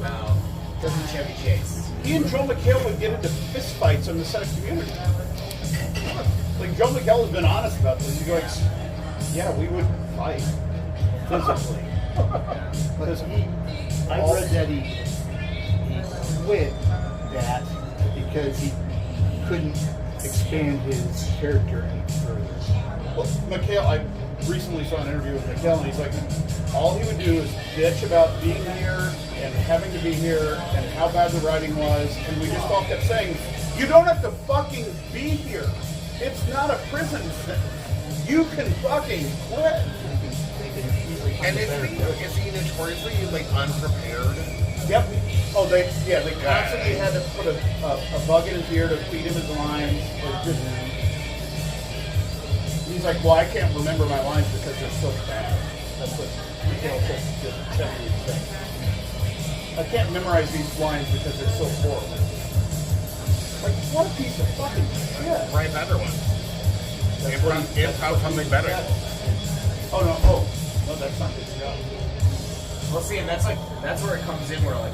about Chevy Chase. He and Joe McHale would get into fist fights on the set of Community. Like, Joe McHale has been honest about this. He goes, yeah, we would fight physically. Because I read that he quit that because he couldn't expand his character any further. Well, McHale, I recently saw an interview with McHale, and he's like, all he would do is bitch about being here and having to be here and how bad the writing was, and we just all kept saying, you don't have to fucking be here. It's not a prison sentence. You can fucking quit. And is he notoriously like unprepared? Yep. Oh, they constantly had to put a bug in his ear to feed him his lines. He's like, well, I can't remember my lines because they're so bad. That's what Chevy would say. I can't memorize these lines because they're so horrible. Like, what a piece of fucking shit. Write better ones. Improv something better. Oh, no, that's not his job. Well, see, and that's where it comes in where, like,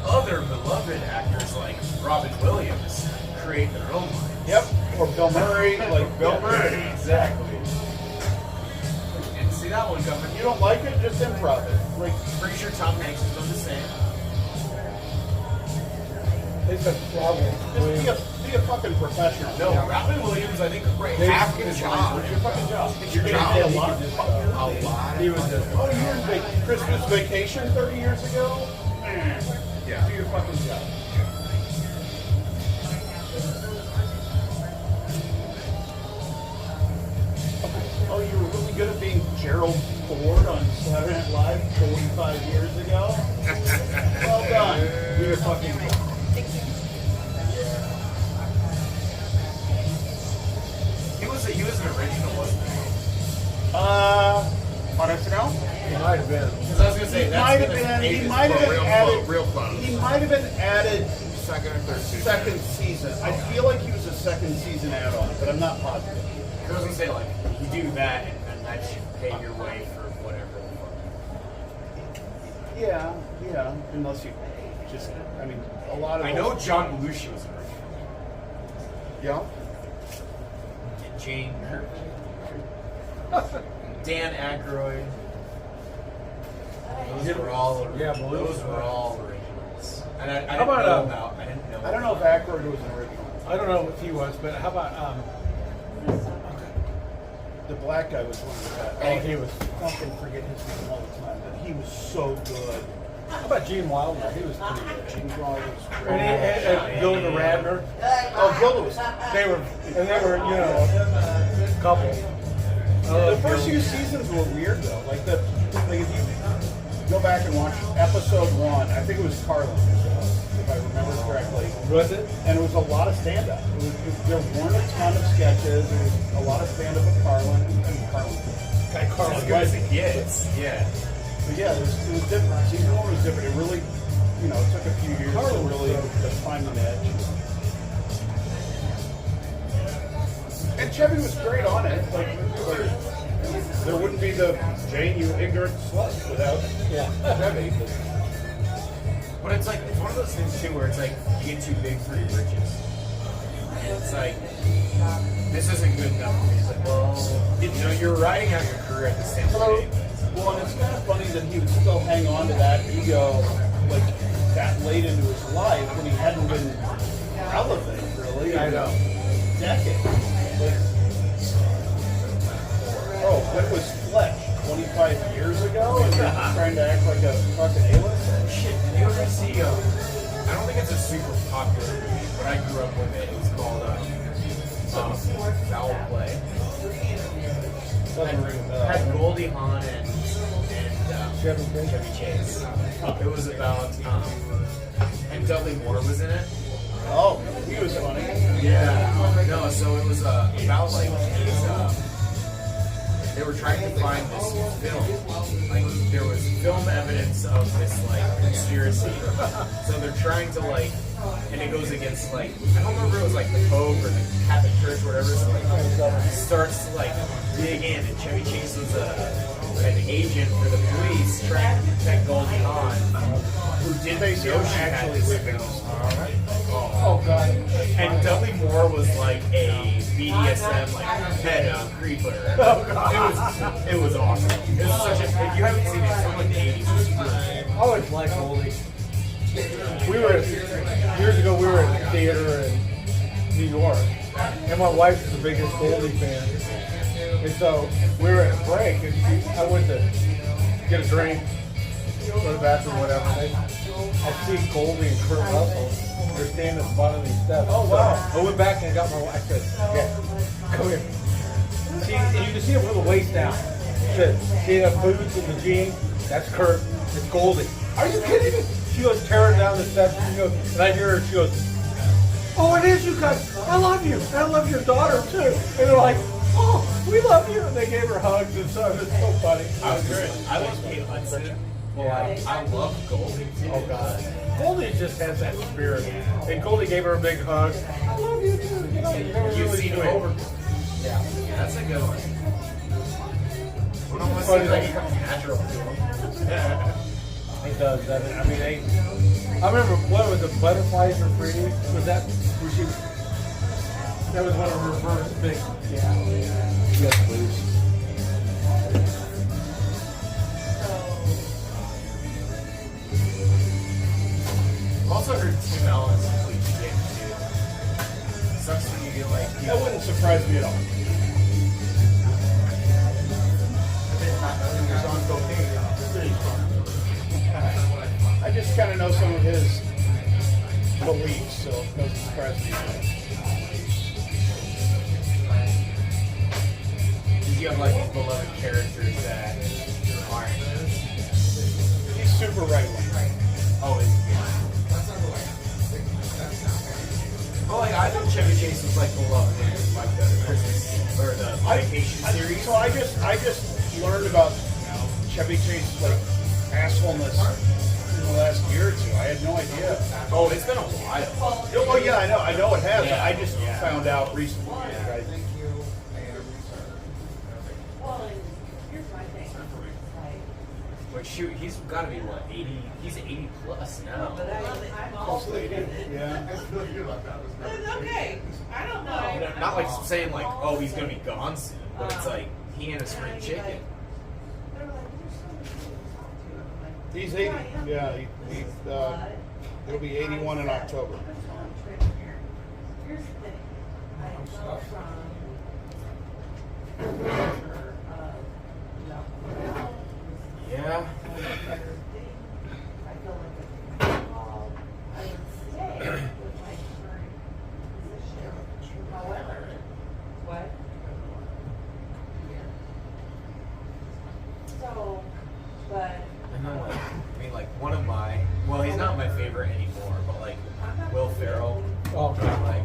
other beloved actors like Robin Williams create their own lines. Yep. Or Bill Murray, like Bill Murray, exactly. And see that one coming. You don't like it, just improv it. Like, pretty sure Tom Hanks has done the same. It's a problem. Just be a fucking professional. No, Robin Williams, I think, half his job. It's your fucking job. It's your job. A lot. He was just. Oh, you were in Christmas Vacation 30 years ago? Yeah. Do your fucking job. Oh, you were really good at being Gerald Ford on Saturday Night Live 45 years ago? Well done. Do your fucking job. He was an original, wasn't he? On SNL? He might have been. Because I was gonna say He might have been added. real close. He might have been added Second or third season. second season. I feel like he was a second season add-on, but I'm not positive. I was gonna say, like, you do that and that should pay your way for whatever the fuck. Yeah. Unless you just, I mean, a lot of. I know John Belushi was an original. Yeah. Jane Dan Aykroyd. Those were all originals. And I didn't know about. I don't know if Aykroyd was an original. I don't know if he was, but how about The black guy was one of the guys. Oh, he was. Fucking forget his name all the time, but he was so good. How about Gene Wilder? He was pretty good. Gene Wilder was And, great. and Gilda Radner. Oh, Gilda was. They were, you know, a couple. The first few seasons were weird though. Like if you go back and watch episode 1, I think it was Carlin, if I remember correctly. Was it? And it was a lot of stand-up. There weren't a ton of sketches. There was a lot of stand-up with Carlin. As good as it gets. Yeah. But yeah, it was different. Season 1 was different. It really, it took a few years to really find an edge. And Chevy was great on it. Like, there wouldn't be the Jane, you ignorant slut without Chevy. But it's one of those things too where it's like you get too big for your britches. And it's like, this isn't good enough for me. It's like, well, you're riding out your career at the same time. Well, and it's kind of funny that he would still hang on to that ego like that late into his life when he hadn't been relevant really. I know. Decades. When was Fletch? 25 years ago? And you're trying to act like a fucking A-list? Shit, did you ever see, I don't think it's a super popular movie, but I grew up with it. It was called, Foul Play. Doesn't ring a bell. Had Goldie Hawn and Chevy Chase. It was about, and Dudley Moore was in it. Oh, he was funny. Yeah. No, so it was about like these. They were trying to find this film. Like there was film evidence of this like conspiracy. So they're trying to like, and it goes against like I don't remember if it was like the Pope or the Catholic Church or whatever. So like starts to like dig in, and Chevy Chase was an agent for the police trying to protect Goldie Hawn, who didn't Stacey know she had actually this living. film. Oh god. And Dudley Moore was like a BDSM like pedo creeper. Oh, God. It was awesome. It was such a. If you haven't seen it, it's from like the 80s. It's really I always liked Goldie. Years ago, we were at the theater in New York, and my wife's the biggest Goldie fan. And so we were at a break, and I went to get a drink, go to the bathroom, whatever. And I see Goldie and Kurt Russell. They're standing at the bottom of these steps. Oh wow! So I went back and I got my wife. I said, "Yeah, come here." See, and you can see him with the waist down. She said, "See the boots and the jeans? That's Kurt. It's Goldie." Are you kidding me? She goes tearing down the steps, and, and I hear her. She goes, "Oh, it is you guys. I love you. And I love your daughter too." And they're like, "Oh, we love you." And they gave her hugs and stuff. It's so funny. I love Kate Hudson. Yeah. I love Goldie. Oh God. Goldie just has that spirit. And Goldie gave her a big hug. I love you too. You know, you never You've really seen do him it. over. Yeah. That's a good one. When almost Funny seems like that- it comes natural to him. It does, doesn't it? I mean, I remember, what was it, Butterflies for Free? Was that where she, that was one of her first big, yeah. Yes, please. I've also heard Tim Allen's complete shit too. Sucks when you get like That wouldn't surprise me at all. He's on cocaine. I just kind of know some of his beliefs, so it doesn't surprise me. you have like these beloved characters that aren't. He's super right wing. Oh, is he? Well, like I thought Chevy Chase was like beloved in like the Christmas or the vacation series. So I just learned about Chevy Chase's like assholeness in the last year or two. I had no idea. Oh, it's been a while. Oh yeah, I know it has. Yeah, I just yeah. found out recently. Right? Which shoot, he's got to be what 80? He's 80 plus now. Close to 80. Yeah. It's okay. I don't know. Not like saying like, oh, he's gonna be gone soon, but it's like he and a spring chicken. He's 80. Yeah, he'll be 81 in October. Here's the thing. Yeah. What? So, but. And then like, I mean like one of my, well, he's not my favorite anymore, but like Will Ferrell. Oh, God. Like,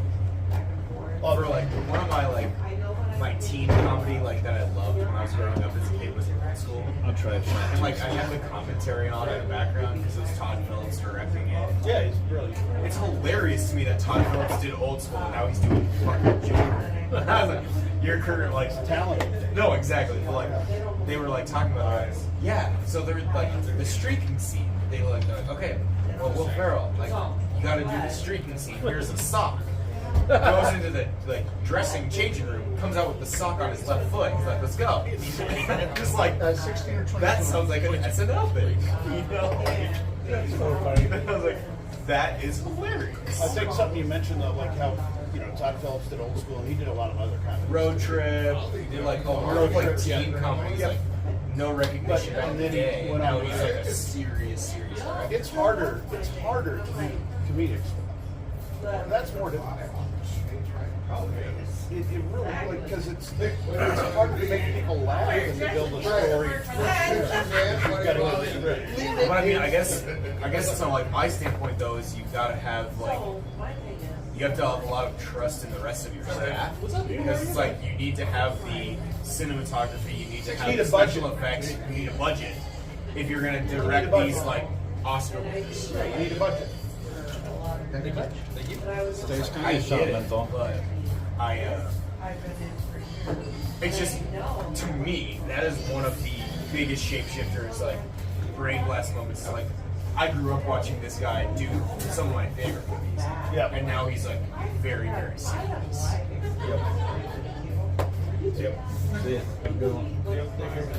for like one of my teen comedy like that I loved when I was growing up as a kid was Old School. I'll try it. And like I have the commentary on it in the background because it was Todd Phillips directing it. Yeah, he's brilliant. It's hilarious to me that Todd Phillips did Old School and now he's doing fucking Joker. I was like, your career like Talented. no, exactly. But like they were like talking about it. Yeah. So they're like the streaking scene. They're like, okay, well Will Ferrell, like you gotta do the streaking scene. Here's a sock. Goes into the like dressing changing room, comes out with the sock on his left foot. He's like, let's go. Just like 16 or 20. that sounds like an SNL thing. You know? That's so funny. I was like, that is hilarious. I think something you mentioned though, like how Todd Phillips did Old School, and he did a lot of other kind of Road Trip. He did like a lot of like teen comedies, like no recognition back in the And then he day. went Now on he's to- like a serious director. It's harder to do comedic stuff. That's more difficult. It really, like, because it's hard to make people laugh and to build a story. You've got to have a script. But I mean, I guess from like my standpoint though is you've got to have like you have to have a lot of trust in the rest of your staff because it's like you need to have the cinematography, you need to have need the a special budget. effects, you need a budget if you're gonna need direct a budget. these like Oscar winners. You need a budget. Stays kind I of get it, mental. but it's just to me that is one of the biggest shapeshifters like brain blast moments. Like I grew up watching this guy do some of my favorite movies. Yeah. And now he's like very, very serious. Yep. See ya. Have a good one. Yep. Take care.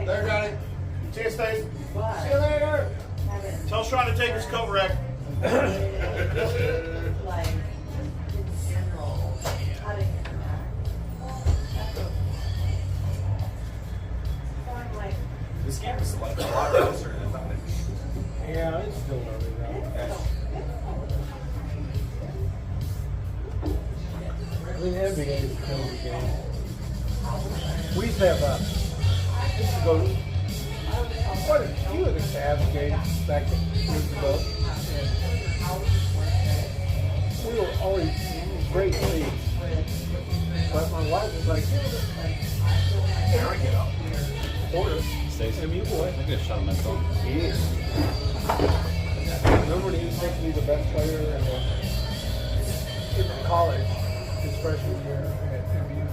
There, Johnny. See you, Steve. See you later. Tell Sean to take his coat rack. Like, in general, how to interact. So I'm like, This game is like a lot closer than I thought it was. Yeah, it's still early though. I mean, the NBA is kind of a game. We used to have used to go to quite a few of the Cavs games back years ago. And we were always great leagues. But my wife was like, There we go. order. Stacy. And you boy. I get a shot of my phone. He is. Remember when he was supposed to be the best player in college his freshman year at MU?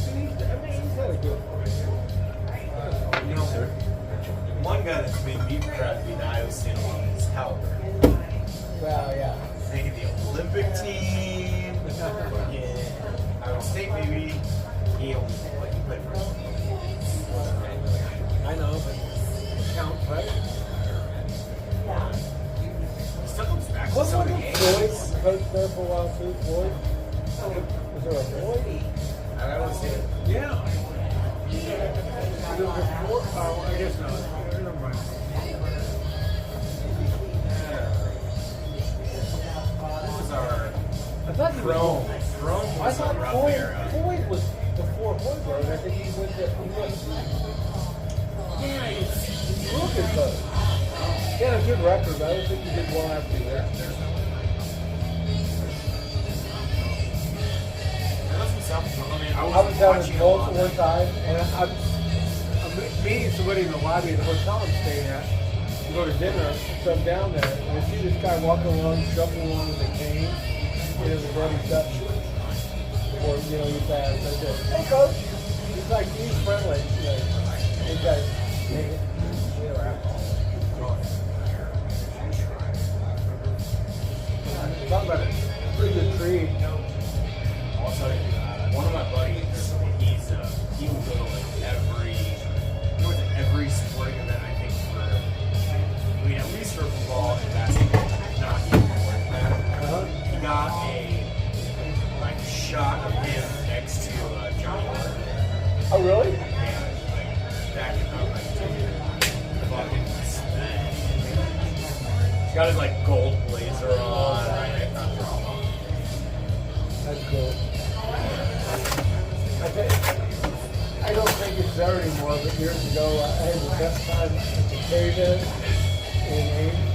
He's had a good You know, one guy that's made me proud to be an Iowa State alum is Halliburton. Well, yeah. Making the Olympic team. Fucking Iowa State, maybe. He only like he played for. I know, but it counts, right? Still comes back to What some was of the it? games. Floyd coached there for a while too. Floyd? Was there a Floyd? I Iowa State. Yeah. There was a Floyd. Oh, I guess not. Never mind. This is our I thought he was Rome. Rome I was a thought rough Floyd, era. Floyd was before Hoiberg. I think he went to. Yeah, he's real good though. He had a good record, but I don't think he did well after that. That doesn't sound familiar. I was down in watching a Tulsa lot. one time, and I'm meeting somebody in the lobby of the hotel I'm staying at to go to dinner. So I'm down there, and I see this guy walking along, shuffling along with a cane, and his brother Dutch. Or, you know, he passed. I said, "Hey, coach." He's like, he's friendly. You know, he's got naked. You know, talk about a pretty good tree. I'll tell you, one of my buddies, he will go to like every sporting event, I think, for, I mean, at least for football and basketball, not even more. He got a like shot of him next to Johnny Orr. Oh, really? And like backing up, like, dude, fucking smash. He's got his like gold blazer on, right? That's cool. I don't think it's there anymore, but years ago I had the best time at the cave-in in Ames.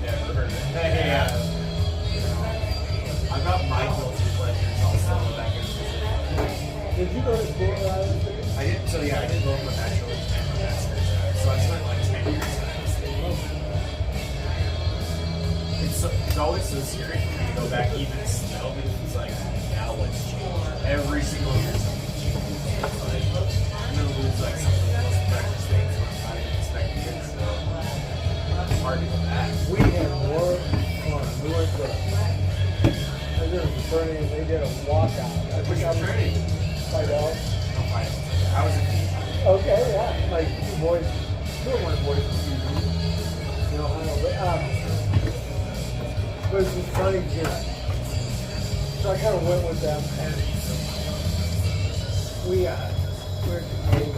Never heard of it. Yeah. I've got my guilty pleasures also back in the Did you go to school at Iowa State? I didn't, so yeah, I did both my bachelor's and my master's there. So I spent like 10 years at Iowa State. It's always so scary for me to go back even still because it's like, now what's changed? Every single year something changes. It's like, I'm going to lose like some of the most precious things that I'm not even expecting it. So it's hard to go back. We had more fun. We went to I was in a fraternity and they did a walkout. I Which think I was fraternity? Pidell. No, I was a teacher. Okay, yeah. Like two boys, two of my boys from TV. You know, I know, but it's just funny because so I kind of went with them and we're at the game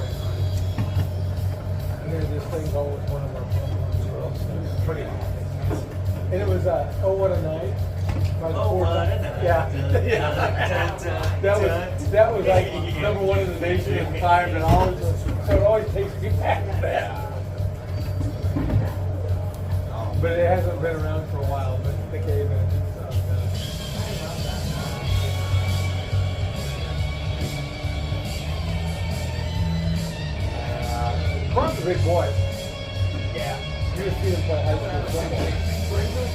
and there's this thing going with one of our girls. It was pretty and it was what a night. By the fourth time. Yeah. That was like number one in the nation at the time, and always so it always takes me back to that. But it hasn't been around for a while. But the cave-in. Cron's a big boy. Yeah. You just see him play high school football.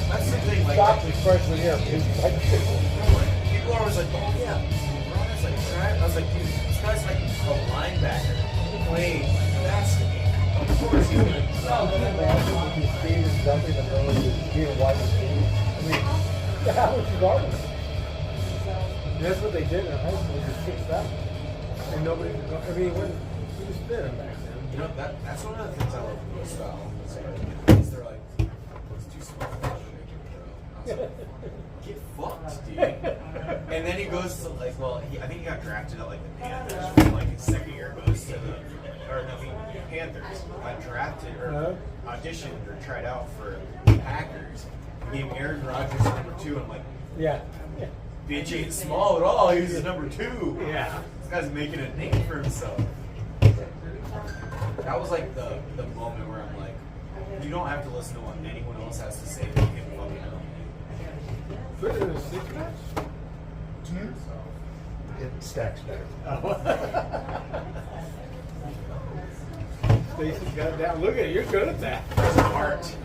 That's the thing, like, Stopped his freshman year. He's like, people are always like, oh yeah, Ron is like, I was like, dude, this guy's like a linebacker playing basketball. Of course he's gonna. Well, can you imagine if you speed is jumping the middle of being a wide receiver? I mean, how would you guard him? That's what they did in high school, just 6'7". And nobody could go. I mean, he was thin back then. You know, that's one of the things I love most about homeless is they're like, it's too small for me to make it, bro. I was like, get fucked, dude. And then he goes to like, well, I think he got drafted at like the Panthers from like his second year, goes to the, or no, Panthers got drafted or auditioned or tried out for the Packers. He gave Aaron Rodgers number 2, and I'm like, Yeah. bitch ain't small at all. He's a number 2. Yeah. This guy's making a name for himself. That was like the moment where I'm like, you don't have to listen to what anyone else has to say to get fucking out. Put it in a 6 pack? It stacks better. Stacy got it down. Look at it. You're good at that. There's an art.